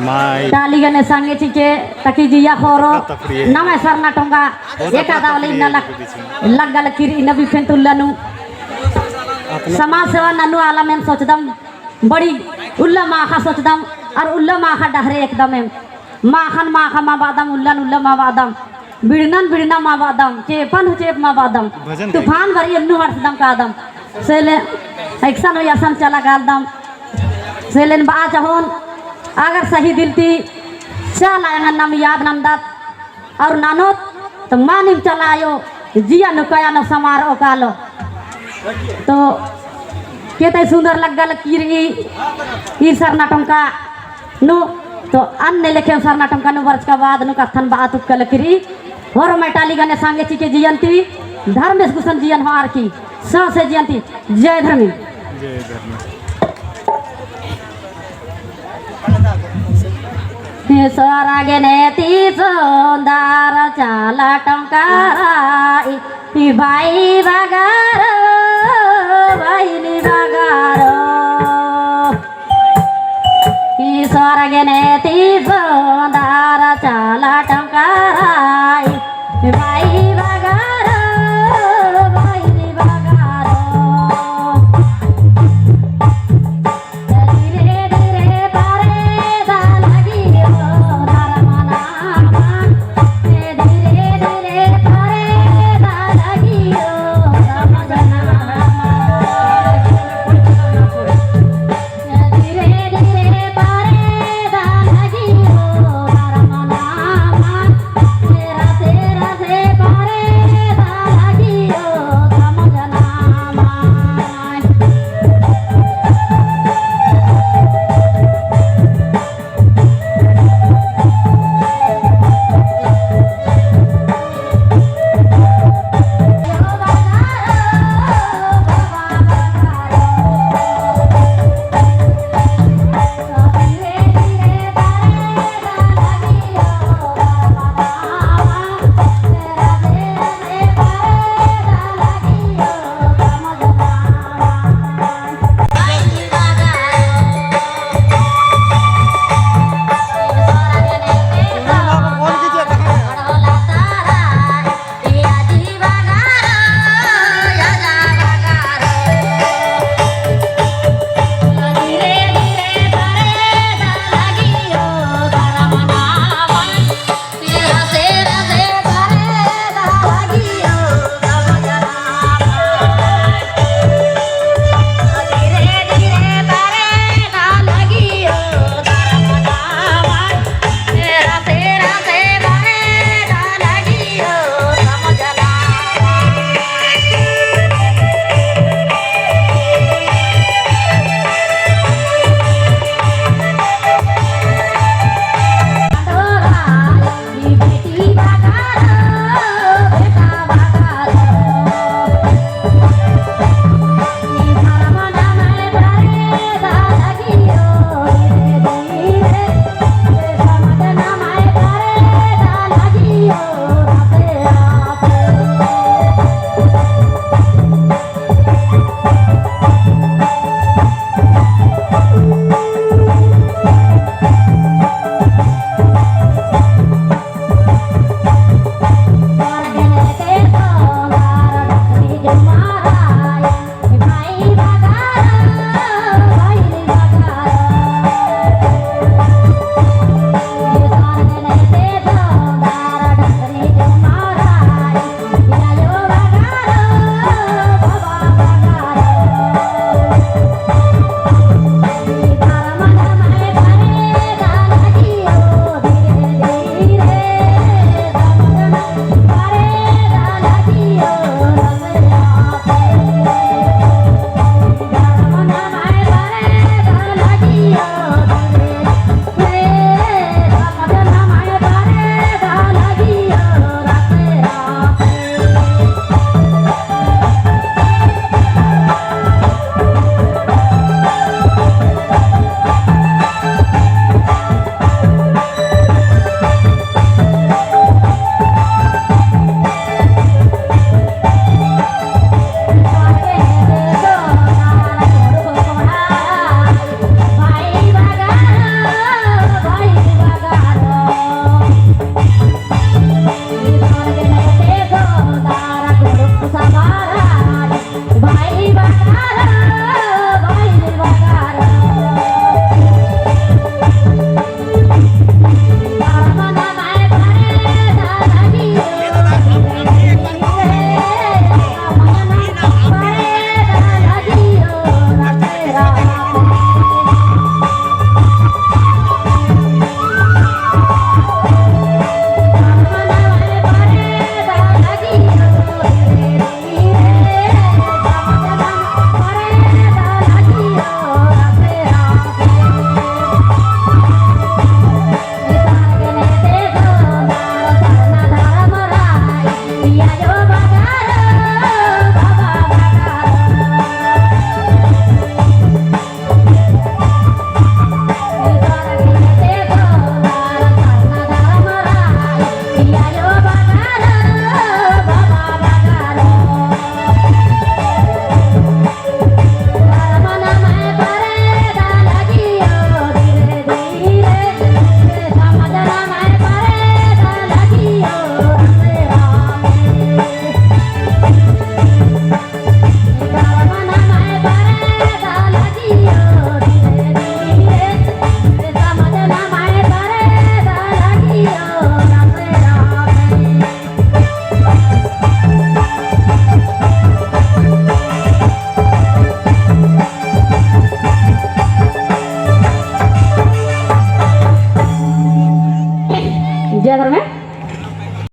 Dali gane sange cike taki jiya khoro nama sarna tonga eka dawle inna laggal kiri nabi fentullanu समाज सेवा ननु आलम M सोचदम बड़ी उल्ला माखा सोचदम और उल्ला माखा डहरे एकदम एम माखन माखा मा बादम उल्लन उल्ला मा बादम बिड़नन बिड़ना मा बादम चेपन चेप मा बादम तूफान भरी अन्नु हर्षदम कादम सेले एक्सन हो यासन चला गालदम सेलेन बा चाहोन अगर सही दिलती चल आयंगन नाम याद नमदत और नानोत तो मानिम चलायो जिया नुकाया न समार ओकालो तो केते सुंदर लगल किरी ई सरनाटंका नु तो अन्य लेखे सरनाटंका नु वर्ष का बाद नु कथन बात कल किरी और मेटाली गने सांगे चिके जियंती धर्मेश कुशन जियन हार की स से जियंती जय धर्मी जय धर्मी सारा गने ती सुंदर चाला टंकाराई भाई बगार बाईली बगारो ईश्वर गने ती सुंदर चाला टंकाराई भाई बगारो बाईली बगारो धीरे धीरे पारे दा लगी धर्मना धीरे धीरे पारे दा लगी तेरा से पार जय धर्मे